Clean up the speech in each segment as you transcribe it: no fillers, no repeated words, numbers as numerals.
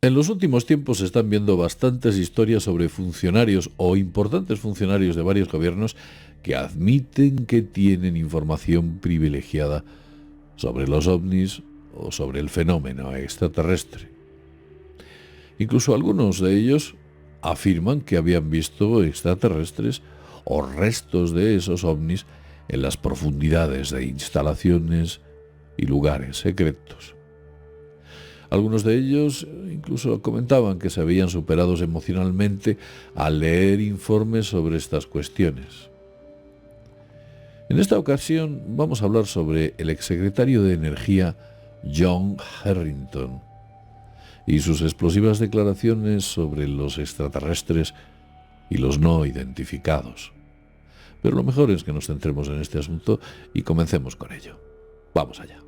En los últimos tiempos se están viendo bastantes historias sobre funcionarios o importantes funcionarios de varios gobiernos que admiten que tienen información privilegiada sobre los ovnis o sobre el fenómeno extraterrestre. Incluso algunos de ellos afirman que habían visto extraterrestres o restos de esos ovnis en las profundidades de instalaciones y lugares secretos. Algunos de ellos incluso comentaban que se habían superados emocionalmente al leer informes sobre estas cuestiones. En esta ocasión vamos a hablar sobre el exsecretario de Energía John Harrington y sus explosivas declaraciones sobre los extraterrestres y los no identificados. Pero lo mejor es que nos centremos en este asunto y comencemos con ello. Vamos allá.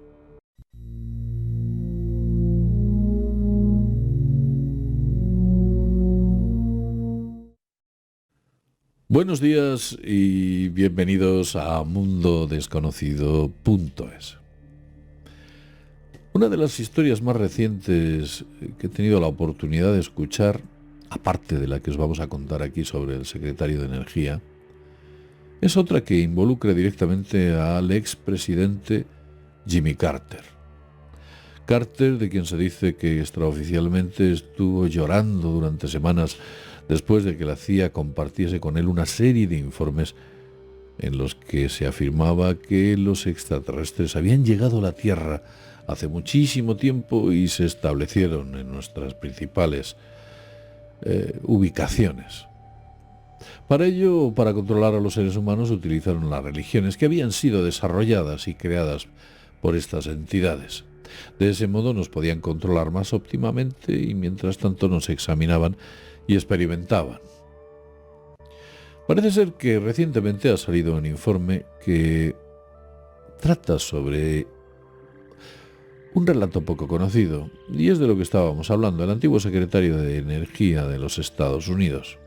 Buenos días y bienvenidos a mundodesconocido.es. Una de las historias más recientes que he tenido la oportunidad de escuchar, aparte de la que os vamos a contar aquí sobre el secretario de Energía, es otra que involucra directamente al expresidente Jimmy Carter. Carter, de quien se dice que extraoficialmente estuvo llorando durante semanas después de que la CIA compartiese con él una serie de informes en los que se afirmaba que los extraterrestres habían llegado a la Tierra hace muchísimo tiempo y se establecieron en nuestras principales ubicaciones. Para ello, para controlar a los seres humanos, utilizaron las religiones que habían sido desarrolladas y creadas por estas entidades. De ese modo nos podían controlar más óptimamente y mientras tanto nos examinaban y experimentaban. Parece ser que recientemente ha salido un informe que trata sobre un relato poco conocido, y es de lo que estábamos hablando, el antiguo secretario de Energía de los Estados Unidos.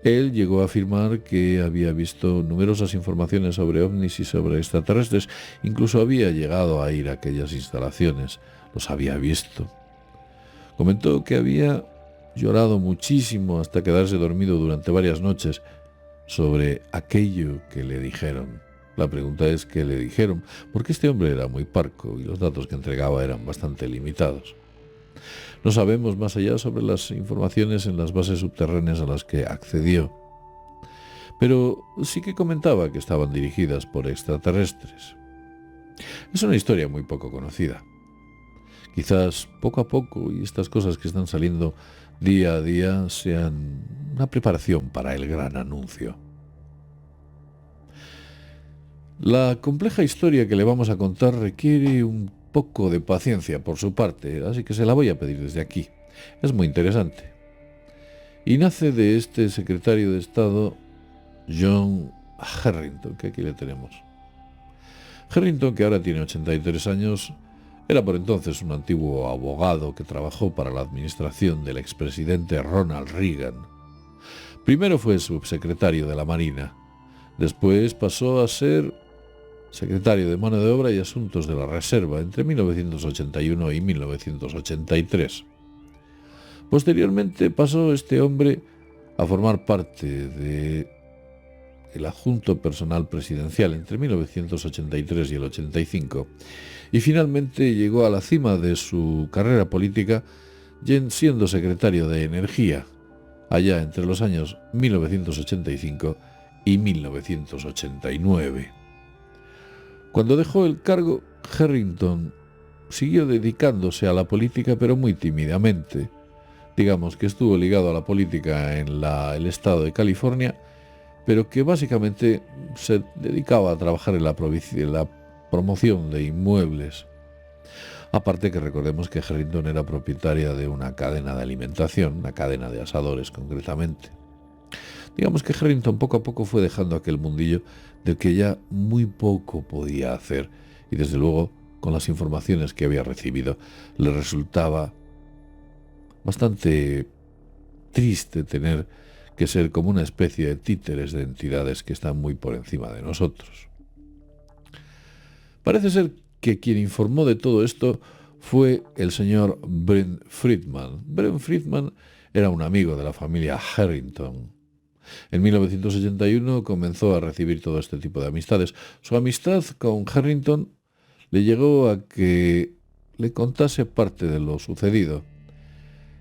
Él llegó a afirmar que había visto numerosas informaciones sobre ovnis y sobre extraterrestres, incluso había llegado a ir a aquellas instalaciones, los había visto. Comentó que había llorado muchísimo hasta quedarse dormido durante varias noches sobre aquello que le dijeron. La pregunta es qué le dijeron, porque este hombre era muy parco y los datos que entregaba eran bastante limitados. No sabemos más allá sobre las informaciones en las bases subterráneas a las que accedió, pero sí que comentaba que estaban dirigidas por extraterrestres. Es una historia muy poco conocida. Quizás poco a poco, y estas cosas que están saliendo día a día, sean una preparación para el gran anuncio. La compleja historia que le vamos a contar requiere un poco de paciencia por su parte, así que se la voy a pedir desde aquí. Es muy interesante. Y nace de este secretario de Estado, John Harrington, que aquí le tenemos. Harrington, que ahora tiene 83 años, era por entonces un antiguo abogado que trabajó para la administración del expresidente Ronald Reagan. Primero fue subsecretario de la Marina, después pasó a ser secretario de Mano de Obra y Asuntos de la Reserva entre 1981 y 1983. Posteriormente pasó este hombre a formar parte del adjunto personal presidencial entre 1983 y el 85 y finalmente llegó a la cima de su carrera política siendo secretario de Energía allá entre los años 1985 y 1989. Cuando dejó el cargo, Harrington siguió dedicándose a la política, pero muy tímidamente. Digamos que estuvo ligado a la política en el estado de California, pero que básicamente se dedicaba a trabajar en la promoción de inmuebles. Aparte que recordemos que Harrington era propietaria de una cadena de alimentación, una cadena de asadores concretamente. Digamos que Harrington poco a poco fue dejando aquel mundillo del que ya muy poco podía hacer y desde luego con las informaciones que había recibido le resultaba bastante triste tener que ser como una especie de títeres de entidades que están muy por encima de nosotros. Parece ser que quien informó de todo esto fue el señor Brent Friedman. Brent Friedman era un amigo de la familia Harrington. En 1981 comenzó a recibir todo este tipo de amistades. Su amistad con Harrington le llegó a que le contase parte de lo sucedido.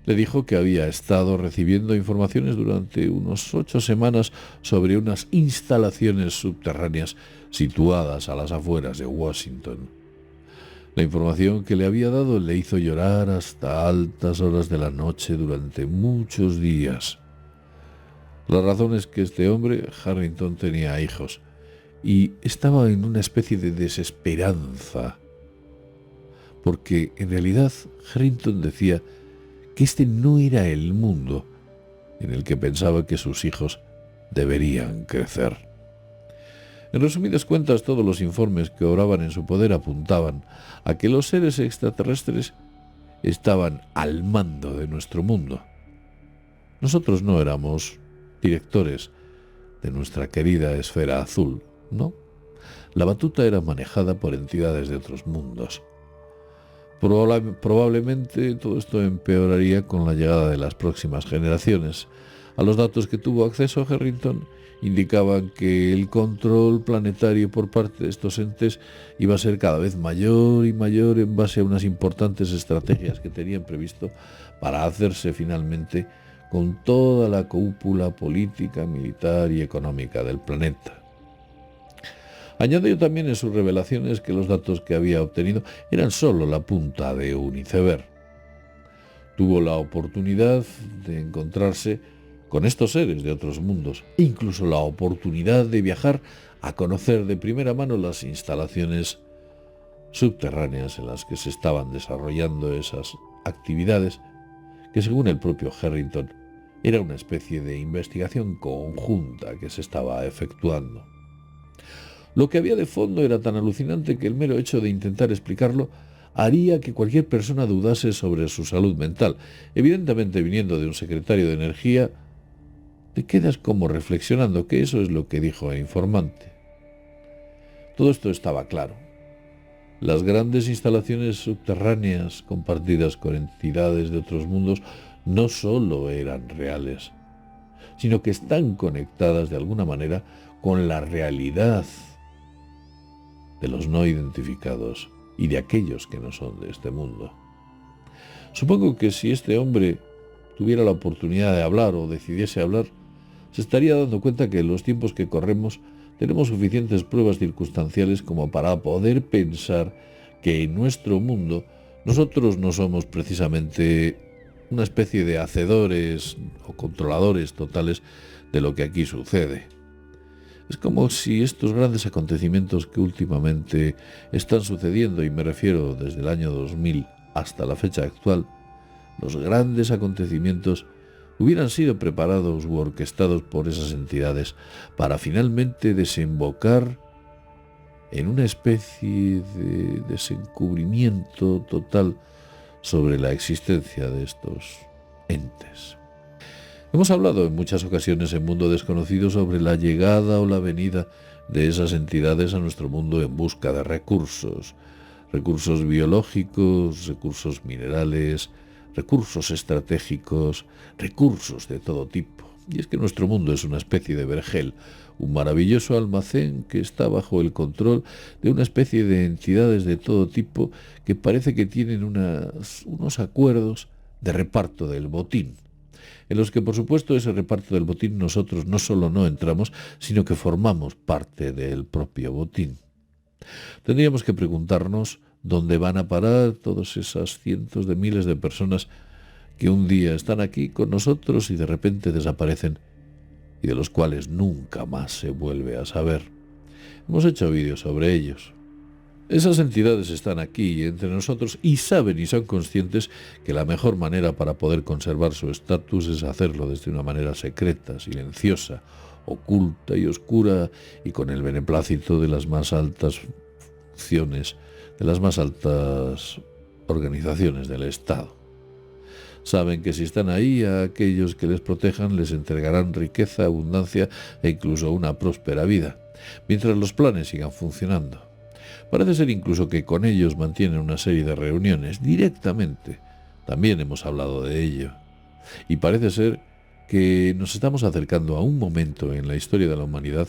Le dijo que había estado recibiendo informaciones durante unas 8 semanas sobre unas instalaciones subterráneas situadas a las afueras de Washington. La información que le había dado le hizo llorar hasta altas horas de la noche durante muchos días. La razón es que este hombre, Harrington, tenía hijos y estaba en una especie de desesperanza, porque en realidad Harrington decía que este no era el mundo en el que pensaba que sus hijos deberían crecer. En resumidas cuentas, todos los informes que obraban en su poder apuntaban a que los seres extraterrestres estaban al mando de nuestro mundo. Nosotros no éramos directores de nuestra querida esfera azul, ¿no? La batuta era manejada por entidades de otros mundos. Probablemente todo esto empeoraría con la llegada de las próximas generaciones. A los datos que tuvo acceso Harrington indicaban que el control planetario por parte de estos entes iba a ser cada vez mayor y mayor en base a unas importantes estrategias que tenían previsto para hacerse finalmente con toda la cúpula política, militar y económica del planeta. Añadió también en sus revelaciones que los datos que había obtenido eran solo la punta de un iceberg. Tuvo la oportunidad de encontrarse con estos seres de otros mundos e incluso la oportunidad de viajar a conocer de primera mano las instalaciones subterráneas en las que se estaban desarrollando esas actividades, que según el propio Harrington era una especie de investigación conjunta que se estaba efectuando. Lo que había de fondo era tan alucinante que el mero hecho de intentar explicarlo haría que cualquier persona dudase sobre su salud mental. Evidentemente, viniendo de un secretario de Energía, te quedas como reflexionando que eso es lo que dijo el informante. Todo esto estaba claro. Las grandes instalaciones subterráneas compartidas con entidades de otros mundos no solo eran reales, sino que están conectadas de alguna manera con la realidad de los no identificados y de aquellos que no son de este mundo. Supongo que si este hombre tuviera la oportunidad de hablar o decidiese hablar, se estaría dando cuenta que en los tiempos que corremos tenemos suficientes pruebas circunstanciales como para poder pensar que en nuestro mundo nosotros no somos precisamente una especie de hacedores o controladores totales de lo que aquí sucede. Es como si estos grandes acontecimientos que últimamente están sucediendo, y me refiero desde el año 2000 hasta la fecha actual, los grandes acontecimientos hubieran sido preparados u orquestados por esas entidades para finalmente desembocar en una especie de desencubrimiento total sobre la existencia de estos entes. Hemos hablado en muchas ocasiones en Mundo Desconocido sobre la llegada o la venida de esas entidades a nuestro mundo en busca de recursos biológicos, recursos minerales, recursos estratégicos, recursos de todo tipo. Y es que nuestro mundo es una especie de vergel, un maravilloso almacén que está bajo el control de una especie de entidades de todo tipo que parece que tienen unos acuerdos de reparto del botín, en los que por supuesto ese reparto del botín nosotros no solo no entramos, sino que formamos parte del propio botín. Tendríamos que preguntarnos dónde van a parar todas esas cientos de miles de personas que un día están aquí con nosotros y de repente desaparecen y de los cuales nunca más se vuelve a saber. Hemos hecho vídeos sobre ellos. Esas entidades están aquí entre nosotros y saben y son conscientes que la mejor manera para poder conservar su estatus es hacerlo desde una manera secreta, silenciosa, oculta y oscura y con el beneplácito de las más altas funciones, de las más altas organizaciones del Estado. Saben que si están ahí, a aquellos que les protejan les entregarán riqueza, abundancia e incluso una próspera vida, mientras los planes sigan funcionando. Parece ser incluso que con ellos mantienen una serie de reuniones directamente. También hemos hablado de ello. Y parece ser que nos estamos acercando a un momento en la historia de la humanidad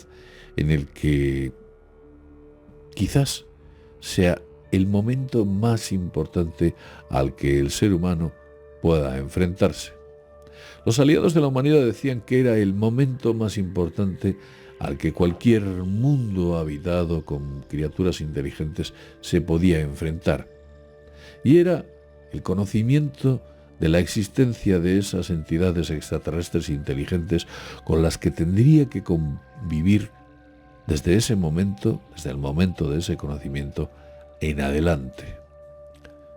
en el que quizás sea el momento más importante al que el ser humano pueda enfrentarse. Los aliados de la humanidad decían que era el momento más importante al que cualquier mundo habitado con criaturas inteligentes se podía enfrentar. Y era el conocimiento de la existencia de esas entidades extraterrestres inteligentes con las que tendría que convivir desde ese momento, desde el momento de ese conocimiento en adelante.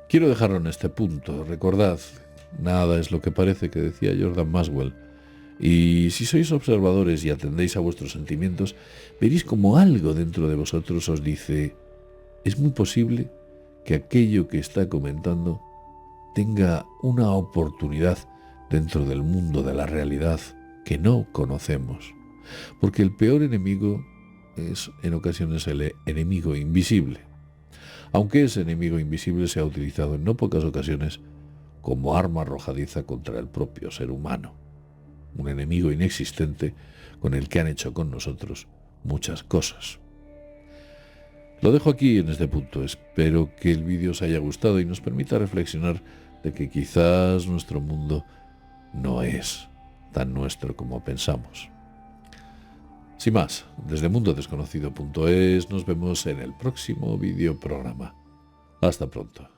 Quiero dejarlo en este punto. Recordad, nada es lo que parece, que decía Jordan Maxwell. Y si sois observadores y atendéis a vuestros sentimientos, veréis como algo dentro de vosotros os dice: es muy posible que aquello que está comentando tenga una oportunidad dentro del mundo de la realidad que no conocemos. Porque el peor enemigo es en ocasiones el enemigo invisible. Aunque ese enemigo invisible se ha utilizado en no pocas ocasiones como arma arrojadiza contra el propio ser humano. Un enemigo inexistente con el que han hecho con nosotros muchas cosas. Lo dejo aquí en este punto. Espero que el vídeo os haya gustado y nos permita reflexionar de que quizás nuestro mundo no es tan nuestro como pensamos. Sin más, desde mundodesconocido.es nos vemos en el próximo vídeo programa. Hasta pronto.